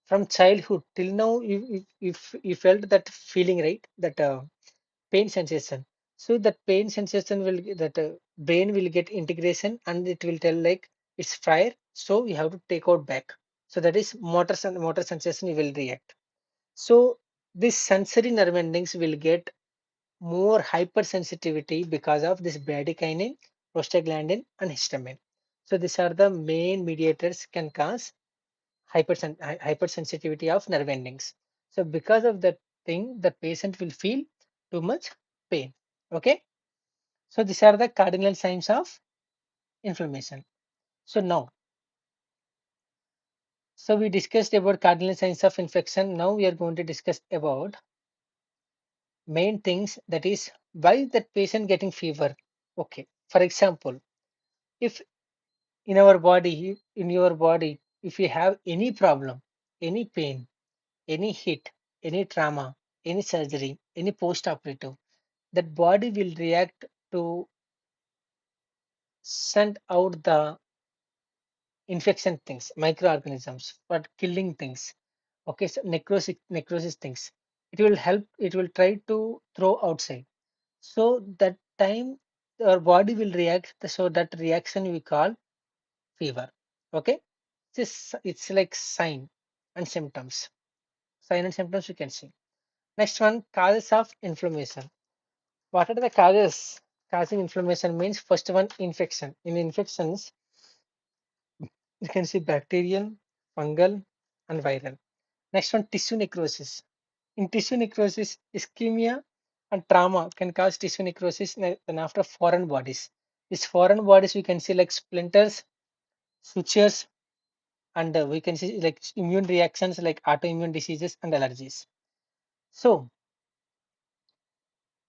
from childhood till now you felt that feeling, right, that pain sensation. So that pain sensation will that brain will get integration and it will tell like it's fire, so you have to take out back. So that is motor sensation you will react. So this sensory nerve endings will get more hypersensitivity because of this bradykinin, prostaglandin, and histamine. So these are the main mediators can cause hypersensitivity of nerve endings. So because of that thing, the patient will feel too much pain. Okay. So these are the cardinal signs of inflammation. So now, so we discussed about cardinal signs of infection. Now we are going to discuss about main things, that is why that patient getting fever. Okay. For example, if in your body, if you have any problem, any pain, any hit, any trauma, any surgery, any post-operative, that body will react to send out the infection things, microorganisms, but killing things. Okay, so necrosis things. It will try to throw outside. So that time our body will react. So that reaction we call fever. Okay, it's like sign and symptoms. Sign and symptoms you can see. Next one, causes of inflammation. What are the causes causing inflammation means first one infection. In infections, you can see bacterial, fungal, and viral. Next one tissue necrosis. In tissue necrosis, ischemia and trauma can cause tissue necrosis then after foreign bodies. These foreign bodies we can see like splinters, sutures, and we can see like immune reactions like autoimmune diseases and allergies. So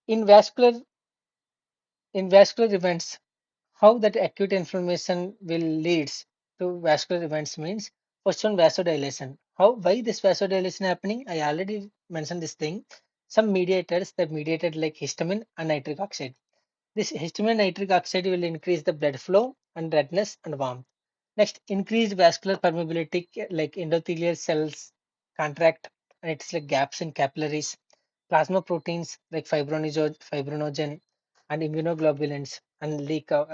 in vascular events, how that acute inflammation will leads to vascular events means first one vasodilation. How why this vasodilation happening? I already mentioned this thing. Some mediators that mediated like histamine and nitric oxide. This histamine and nitric oxide will increase the blood flow and redness and warmth. Next, increased vascular permeability like endothelial cells contract and it's like gaps in capillaries. Plasma proteins like fibrinogen and immunoglobulins and leak out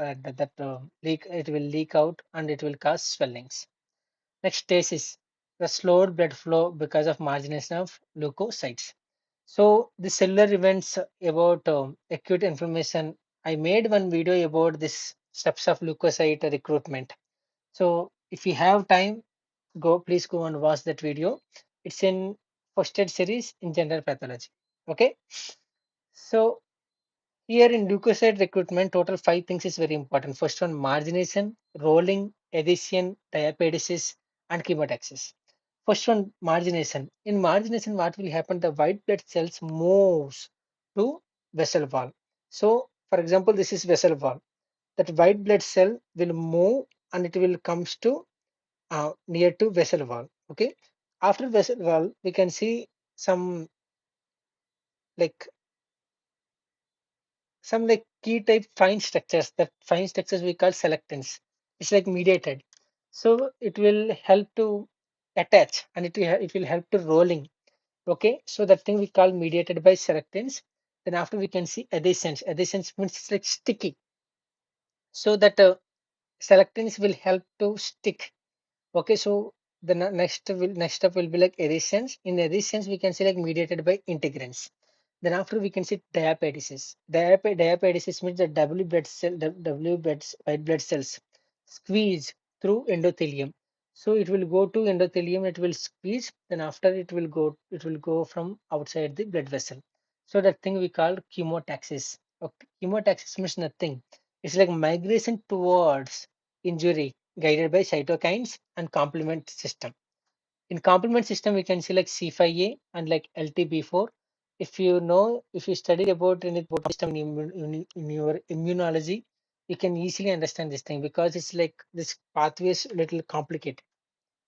leak it will leak out and it will cause swellings. Next, stasis, the slowed blood flow because of margination of leukocytes. So the cellular events about acute inflammation, I made one video about this steps of leukocyte recruitment. So if you have time, please go and watch that video. It's in first aid series in general pathology. Okay. So Here in leukocyte recruitment, total five things is very important. First one, margination, rolling, adhesion, diapedesis, and chemotaxis. First one, margination. In margination, what will happen? The white blood cells moves to vessel wall. So, for example, this is vessel wall. That white blood cell will move and it will comes to near to vessel wall. Okay. After vessel wall, we can see some like like key type fine structures. That fine structures we call selectins. It's like mediated. So it will help to attach and it will help to rolling. Okay, so that thing we call mediated by selectins. Then after we can see adhesins. Adhesins means it's like sticky. So that selectins will help to stick. Okay, so the next step will be like adhesions. In adhesions, we can see like mediated by integrins. Then after we can see diapedesis. Diapedesis means the white blood cells squeeze through endothelium. So it will go to endothelium, it will squeeze, then after it will go from outside the blood vessel. So that thing we call chemotaxis. Okay. Chemotaxis means nothing. It's like migration towards injury guided by cytokines and complement system. In complement system, we can see like C5A and like LTB4. If you know, if you study about in the system in your immunology, you can easily understand this thing because it's like this pathway is little complicated.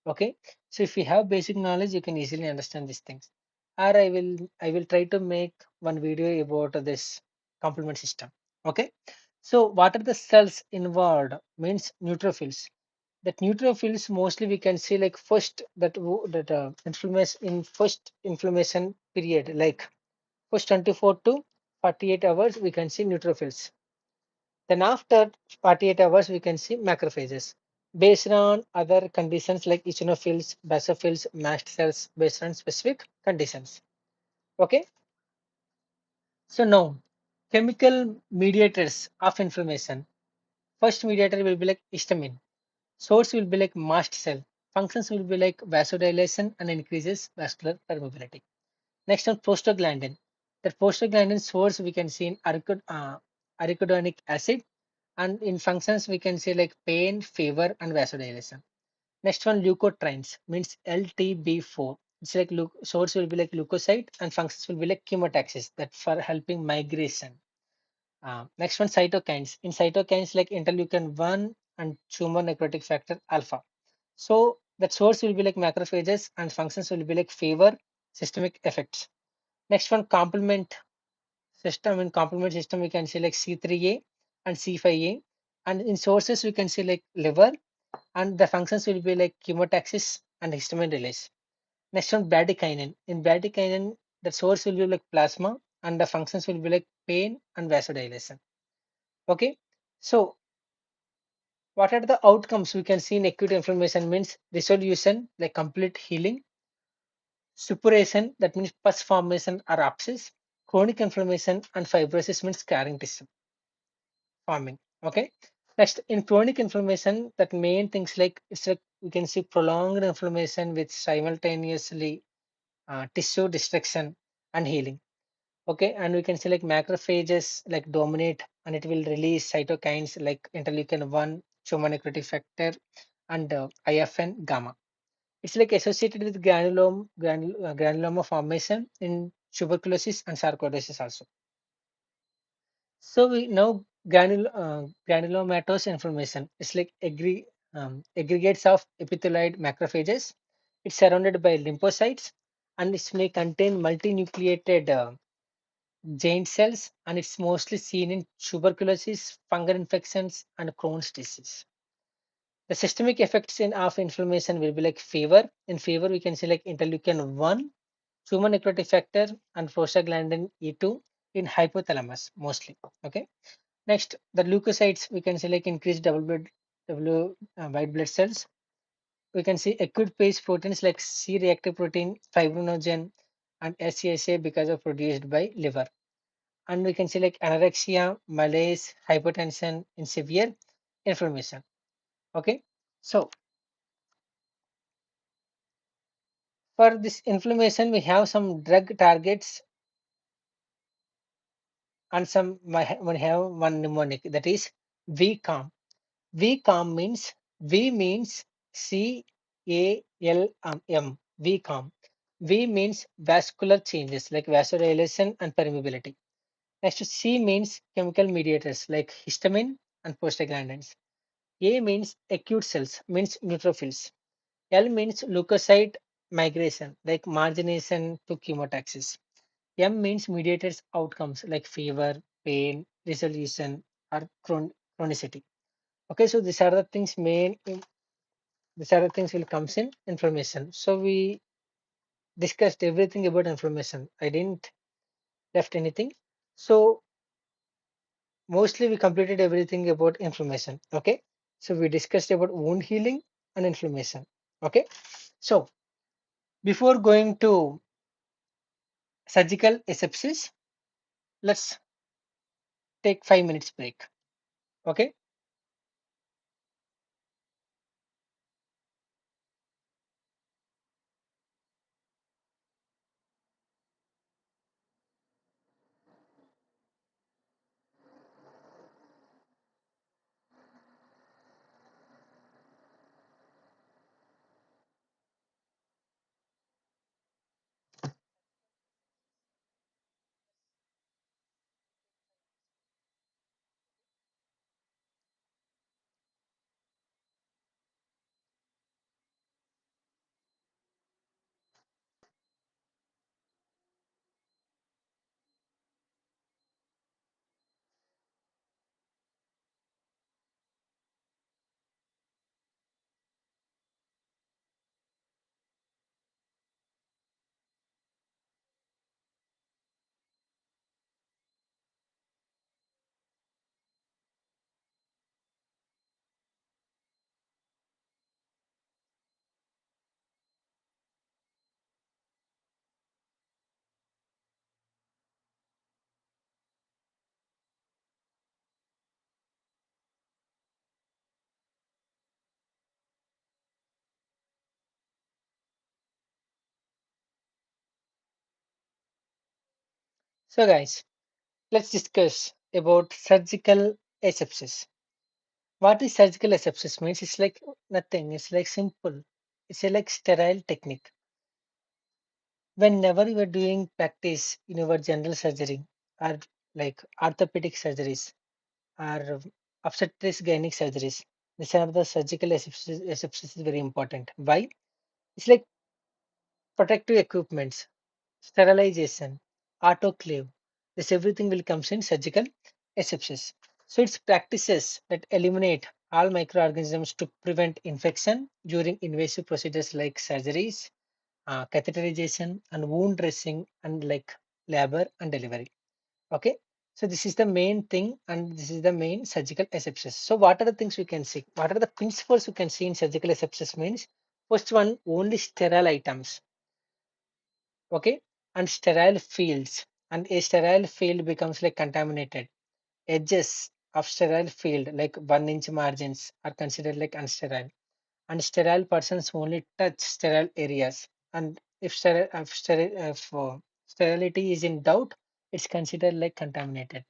Okay, so if you have basic knowledge, you can easily understand these things. Or I will try to make one video about this complement system. Okay, so what are the cells involved? Means neutrophils. That neutrophils mostly we can see like first inflammation in first inflammation period, like first 24 to 48 hours we can see neutrophils. Then after 48 hours we can see macrophages based on other conditions like eosinophils, basophils, mast cells based on specific conditions. Okay, so now chemical mediators of inflammation. First mediator will be like histamine. Source will be like mast cell. Functions will be like vasodilation and increases vascular permeability. Next one, prostaglandin. The prostaglandin source we can see in arachidonic acid, and in functions we can see like pain, fever, and vasodilation. Next one, leukotrienes means LTB4. It's like source will be like leukocyte, and functions will be like chemotaxis that for helping migration. Next one, cytokines. In cytokines like interleukin 1 and tumor necrotic factor alpha. So that source will be like macrophages and functions will be like fever, systemic effects. Next one, complement system. In complement system, we can see like C3A and C5A. And in sources, we can see like liver and the functions will be like chemotaxis and histamine release. Next one, bradykinin. In bradykinin, the source will be like plasma and the functions will be like pain and vasodilation. Okay. So what are the outcomes we can see in acute inflammation means resolution, like complete healing, suppuration, that means pus formation or abscess, chronic inflammation, and fibrosis means scarring tissue forming. Okay. Next, in chronic inflammation, that main things like it's like we can see prolonged inflammation with simultaneously tissue destruction and healing. Okay, and we can see like macrophages like dominate and it will release cytokines like interleukin 1, tumor necrotic factor, and IFN gamma. It's like associated with granuloma formation in tuberculosis and sarcoidosis also. So we know granulomatous inflammation. It's like aggregates of epithelioid macrophages. It's surrounded by lymphocytes and it may contain multinucleated giant cells, and it's mostly seen in tuberculosis, fungal infections, and Crohn's disease. The systemic effects of inflammation will be like fever. In fever, we can see like interleukin 1, tumor necrotic factor, and prostaglandin E2 in hypothalamus mostly. Okay. Next, the leukocytes, we can see like increased white blood cells. We can see acute phase proteins like C reactive protein, fibrinogen, and SCSA because of produced by liver. And we can see like anorexia, malaise, hypertension in severe inflammation. Okay. So for this inflammation, we have some drug targets and some might have one mnemonic, that is V calm. V calm means V means CALM. V calm. V means vascular changes like vasodilation and permeability. Next, C means chemical mediators like histamine and prostaglandins. A means acute cells, means neutrophils. L means leukocyte migration, like margination to chemotaxis. M means mediators outcomes like fever, pain, resolution, or chronicity. Okay, so these are the things these are the things will comes in information. So we discussed everything about information. I didn't left anything. So mostly we completed everything about inflammation. Okay, so we discussed about wound healing and inflammation. Okay, so before going to surgical asepsis, let's take 5 minutes break. Okay, so guys, let's discuss about surgical asepsis. What is surgical asepsis means? It's like nothing. It's like simple. It's a like sterile technique. Whenever you are doing practice in your general surgery or like orthopedic surgeries or obstetrics gynec surgeries, these are the surgical asepsis is very important. Why? It's like protective equipments, sterilization, autoclave. This everything will comes in surgical asepsis. So it's practices that eliminate all microorganisms to prevent infection during invasive procedures like surgeries, catheterization, and wound dressing, and like labor and delivery. Okay. So this is the main thing, and this is the main surgical asepsis. So what are the things we can see? What are the principles we can see in surgical asepsis means? First one, only sterile items. Okay, and sterile fields, and a sterile field becomes like contaminated. Edges of sterile field like 1 inch margins are considered like unsterile, and sterile persons only touch sterile areas, and if sterility is in doubt, it's considered like contaminated.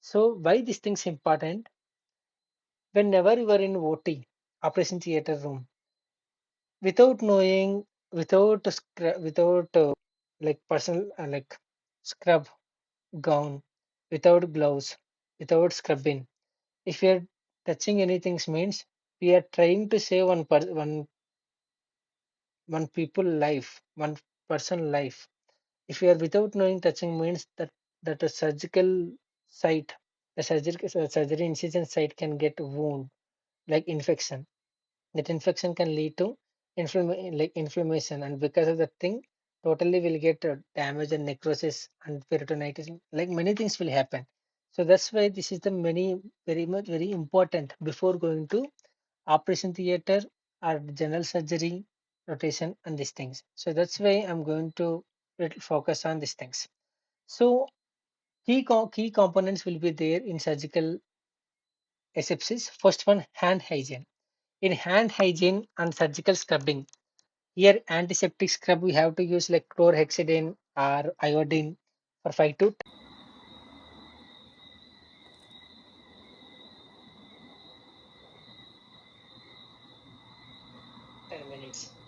So why these things important? Whenever you are in OT, operation theater room, without knowing, without like personal scrub gown, without gloves, without scrubbing. If we are touching anything means we are trying to save one people life, one person life. If we are without knowing touching means that a surgical site, the surgery incision site can get wound like infection. That infection can lead to inflammation, and because of that thing, totally will get damage and necrosis and peritonitis. Like many things will happen. So that's why this is the many very much very important before going to operation theater or general surgery rotation and these things. So that's why I'm going to little focus on these things. So key components will be there in surgical asepsis. First one, hand hygiene. In hand hygiene and surgical scrubbing, here antiseptic scrub we have to use like chlorhexidine or iodine for 5 to minutes.